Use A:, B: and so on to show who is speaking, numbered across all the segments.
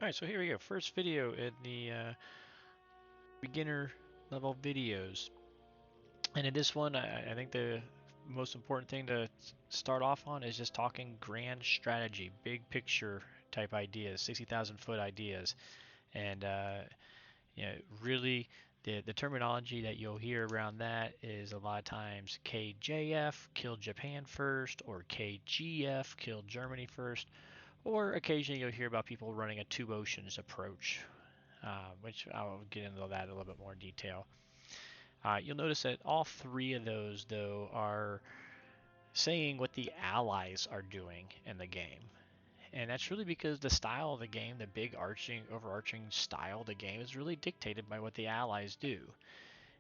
A: Alright, so here we go. First video in the beginner level videos. And in this one, I think the most important thing to start off on is just talking grand strategy, big picture type ideas, 60,000 foot ideas. And you know, really the terminology that you'll hear around that is a lot of times KJF, kill Japan first, or KGF, kill Germany first, or occasionally you'll hear about people running a two oceans approach, which I'll get into that a little bit more detail. You'll notice that all three of those, though, are saying what the allies are doing in the game. And that's really because the style of the game, the big overarching style of the game, is really dictated by what the allies do.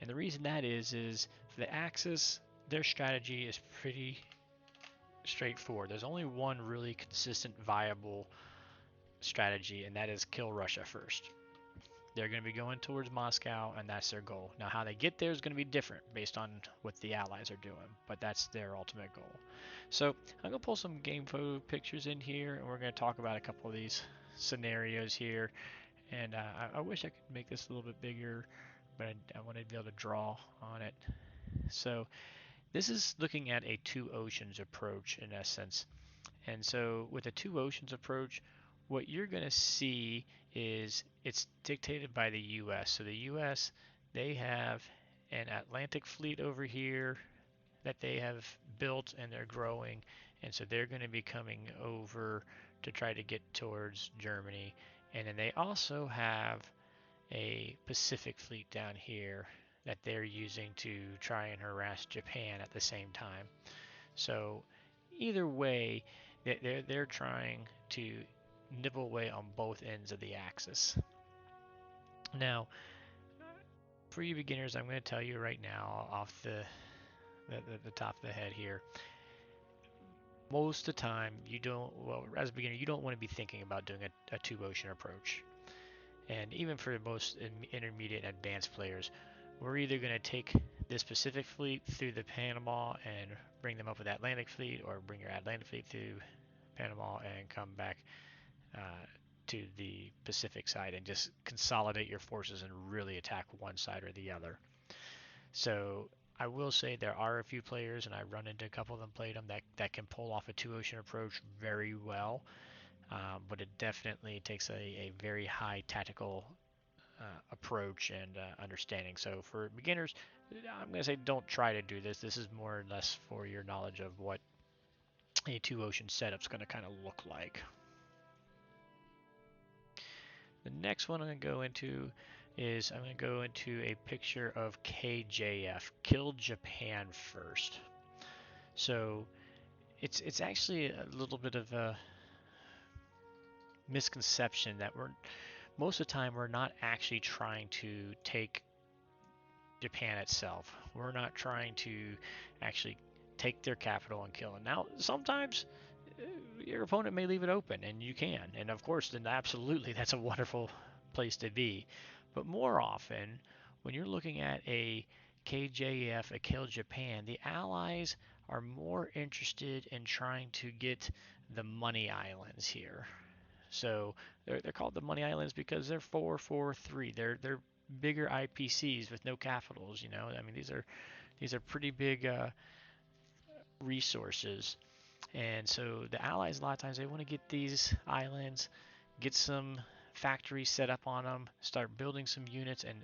A: And the reason that is for the Axis, their strategy is pretty straightforward. There's only one really consistent, viable strategy, and that is kill Russia first. They're going to be going towards Moscow, and that's their goal. Now, how they get there is going to be different based on what the Allies are doing, but that's their ultimate goal. So I'm going to pull some game photo pictures in here, and we're going to talk about a couple of these scenarios here. And I wish I could make this a little bit bigger, but I wanted to be able to draw on it. So this is looking at a two oceans approach in essence. And so with a two oceans approach, what you're going to see is it's dictated by the US. So the US, they have an Atlantic fleet over here that they have built and they're growing. And so they're going to be coming over to try to get towards Germany. And then they also have a Pacific fleet down here that they're using to try and harass Japan at the same time. So either way, they're trying to nibble away on both ends of the axis. Now, for you beginners, I'm going to tell you right now off the top of the head here. Most of the time, you don't, well, as a beginner, you don't want to be thinking about doing a two ocean approach. And even for most intermediate and advanced players, we're either going to take this Pacific fleet through the Panama and bring them up with Atlantic fleet, or bring your Atlantic fleet through Panama and come back uh, to the Pacific side and just consolidate your forces and really attack one side or the other. So I will say there are a few players, and I run into a couple of them played them that can pull off a two ocean approach very well, but it definitely takes a very high tactical approach and understanding. So for beginners, I'm going to say don't try to do this. This is more or less for your knowledge of what a two ocean setup's going to kind of look like. The next one I'm going to go into is I'm going to go into a picture of KJF, kill Japan first. So it's actually a little bit of a misconception that most of the time we're not actually trying to take Japan itself. We're not trying to actually take their capital and kill it. Now, sometimes your opponent may leave it open, and you can. And of course, then absolutely, that's a wonderful place to be. But more often, when you're looking at a KJF, a Kill Japan, the Allies are more interested in trying to get the money islands here. So they're called the money islands because they're 443. They're bigger IPCs with no capitals. You know, I mean these are pretty big resources. And so the Allies, a lot of times, they want to get these islands, get some factories set up on them, start building some units, and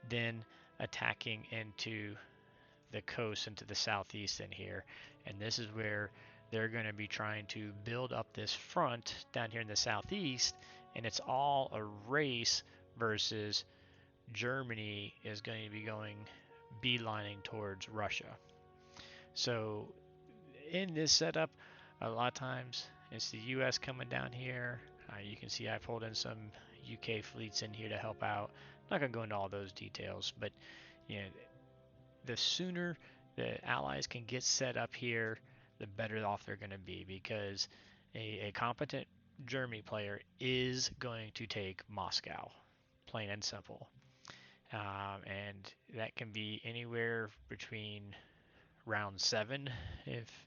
A: then attacking into the coast, into the southeast in here. And this is where they're going to be trying to build up this front down here in the southeast, and it's all a race versus Germany is going to be going beelining towards Russia. So in this setup, a lot of times it's the US coming down here. You can see I pulled in some UK fleets in here to help out. I'm not going to go into all those details, but you know, the sooner the Allies can get set up here, the better off they're going to be, because a competent Germany player is going to take Moscow, plain and simple. And that can be anywhere between round 7 if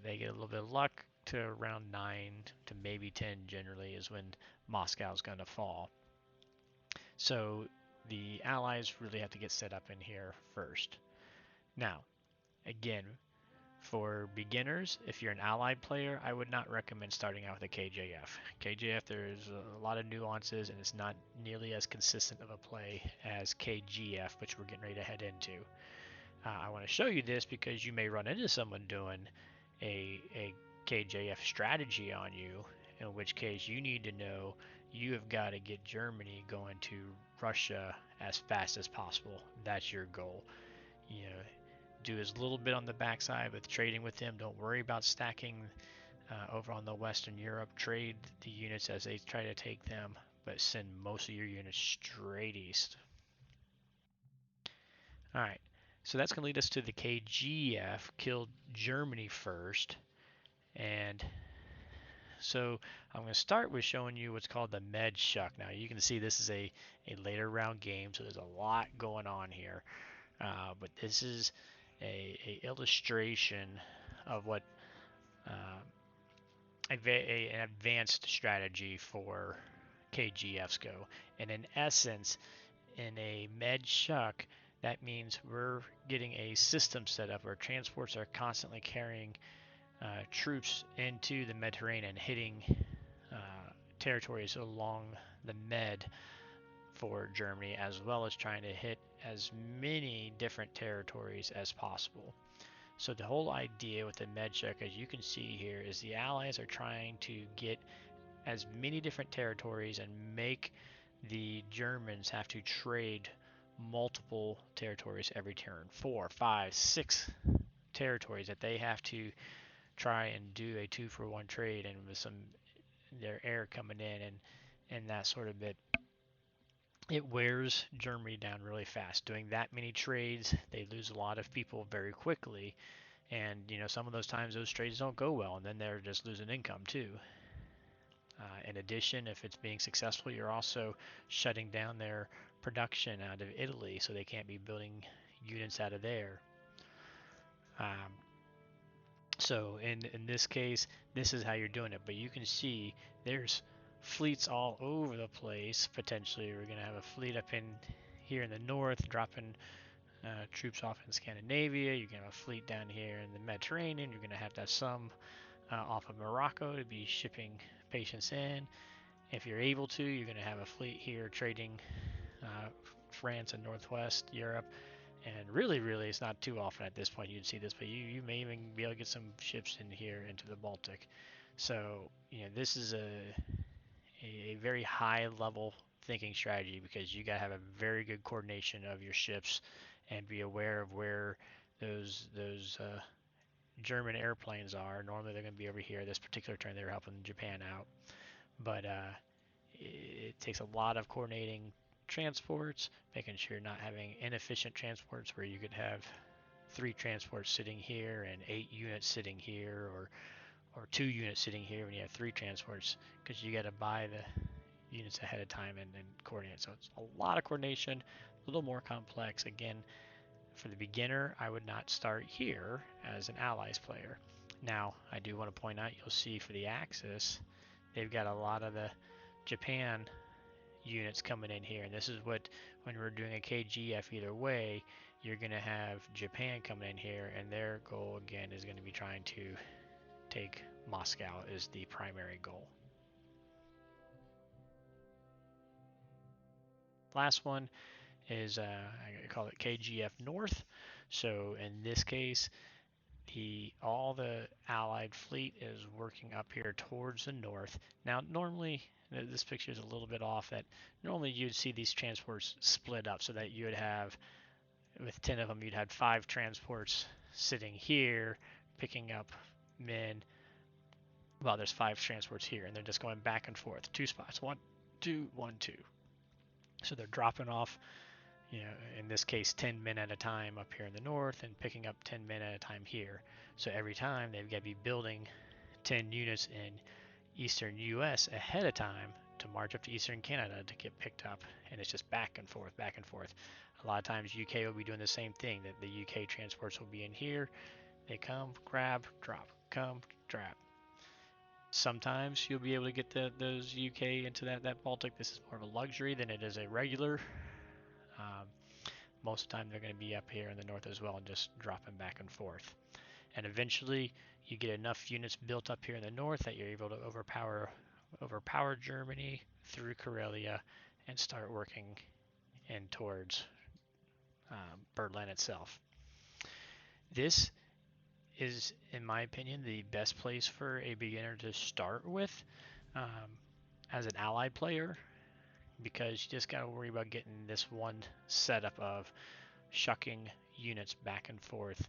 A: they get a little bit of luck to around 9 to maybe 10 generally is when Moscow's going to fall. So the Allies really have to get set up in here first. Now, again, for beginners, if you're an Allied player, I would not recommend starting out with a KJF. KJF, there's a lot of nuances, and it's not nearly as consistent of a play as KGF, which we're getting ready to head into. I want to show you this because you may run into someone doing a KJF strategy on you, in which case you need to know you have got to get Germany going to Russia as fast as possible. That's your goal. You know, do as little bit on the backside with trading with them. Don't worry about stacking over on the Western Europe. Trade the units as they try to take them, but send most of your units straight east. All right, so that's going to lead us to the KGF, killed Germany first. And so I'm going to start with showing you what's called the Med Shuck. Now you can see this is a later round game, so there's a lot going on here. But this is a illustration of what an advanced strategy for KGFs go. And in essence, in a Med Shuck, that means we're getting a system set up where transports are constantly carrying troops into the Mediterranean, hitting territories along the Med for Germany, as well as trying to hit as many different territories as possible. So the whole idea with the Med Shuck, as you can see here, is the Allies are trying to get as many different territories and make the Germans have to trade multiple territories every turn. 4, 5, 6 territories that they have to try and do a 2-for-1 trade, and with some their air coming in and that sort of bit, it wears Germany down really fast. Doing that many trades, they lose a lot of people very quickly, and you know, some of those times those trades don't go well, and then they're just losing income too. In addition, if it's being successful, you're also shutting down their production out of Italy, so they can't be building units out of there. So in this case, this is how you're doing it. But you can see there's fleets all over the place. Potentially, we're going to have a fleet up in here in the north, dropping troops off in Scandinavia. You're going to have a fleet down here in the Mediterranean. You're going to have some off of Morocco to be shipping patients in. If you're able to, you're going to have a fleet here trading France and Northwest Europe. And really, it's not too often at this point you'd see this, but you may even be able to get some ships in here into the Baltic. So, you know, this is a very high level thinking strategy, because you got to have a very good coordination of your ships and be aware of where those German airplanes are. Normally they're going to be over here. This particular turn they were helping Japan out, but it takes a lot of coordinating transports, making sure you're not having inefficient transports where you could have 3 transports sitting here and 8 units sitting here, or 2 units sitting here when you have 3 transports, because you got to buy the units ahead of time and coordinate. So it's a lot of coordination, a little more complex. Again, for the beginner, I would not start here as an Allies player. Now, I do want to point out, you'll see for the Axis, they've got a lot of the Japan units coming in here, and this is what, when we're doing a KGF either way, you're going to have Japan coming in here, and their goal again is going to be trying to take Moscow is the primary goal. Last one is I call it KGF North. So in this case, all the Allied fleet is working up here towards the north. Now, normally, this picture is a little bit off. That normally you'd see these transports split up, so that you would have, with 10 of them, you'd have 5 transports sitting here picking up men. Well, there's 5 transports here, and they're just going back and forth. 2 spots, 1, 2, 1, 2. So they're dropping off, you know, in this case 10 men at a time up here in the north, and picking up 10 men at a time here. So every time they've got to be building 10 units in eastern US ahead of time to march up to eastern Canada to get picked up, and it's just back and forth, back and forth. A lot of times UK will be doing the same thing, that the UK transports will be in here, they come, grab, drop, come, drop. Sometimes you'll be able to get those UK into that Baltic. This is more of a luxury than it is a regular. Um, Most of the time they're going to be up here in the north as well, and just dropping back and forth. And eventually you get enough units built up here in the north that you're able to overpower Germany through Karelia and start working in towards Berlin itself. This is, in my opinion, the best place for a beginner to start with um, as an allied player, because you just got to worry about getting this one setup of shucking units back and forth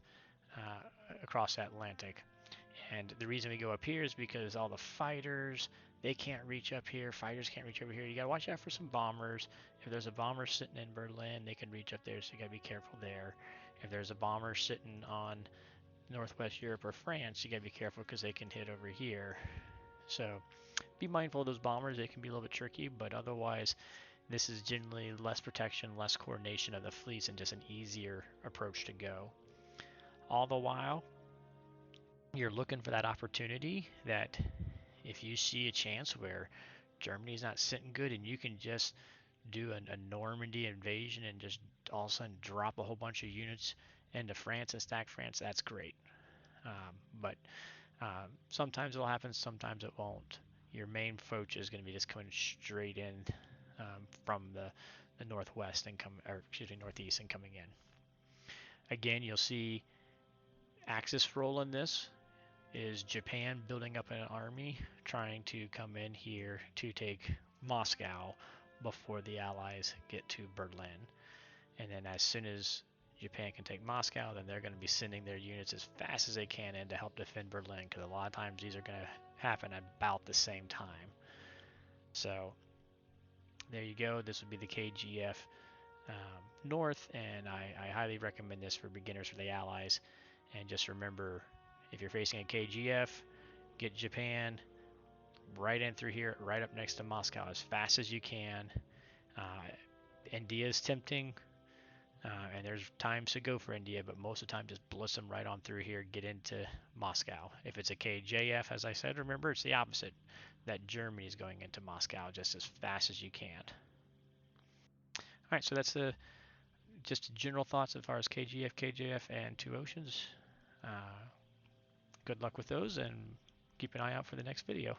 A: across the Atlantic. And the reason we go up here is because all the fighters, they can't reach up here. Fighters can't reach over here. You got to watch out for some bombers. If there's a bomber sitting in Berlin, they can reach up there, so you got to be careful there. If there's a bomber sitting on Northwest Europe or France, you got to be careful because they can hit over here. So be mindful of those bombers. They can be a little bit tricky, but otherwise, this is generally less protection, less coordination of the fleets, and just an easier approach to go. All the while, you're looking for that opportunity that if you see a chance where Germany's not sitting good and you can just do a Normandy invasion and just all of a sudden drop a whole bunch of units into France and stack France, that's great. But sometimes it'll happen, sometimes it won't. Your main foch is going to be just coming straight in from the northwest and northeast and coming in. Again, you'll see Axis role in this is Japan building up an army trying to come in here to take Moscow before the Allies get to Berlin. And then as soon as Japan can take Moscow, then they're going to be sending their units as fast as they can in to help defend Berlin, because a lot of times these are going to happen about the same time. So there you go. This would be the KGF North, and I highly recommend this for beginners, for the Allies. And just remember, if you're facing a KGF, get Japan right in through here, right up next to Moscow as fast as you can. India is tempting, and there's times to go for India, but most of the time just blitz them right on through here, get into Moscow. If it's a KJF, as I said, remember it's the opposite, that Germany is going into Moscow just as fast as you can. All right, so that's just general thoughts as far as KGF, KJF, and Two Oceans. Good luck with those, and keep an eye out for the next video.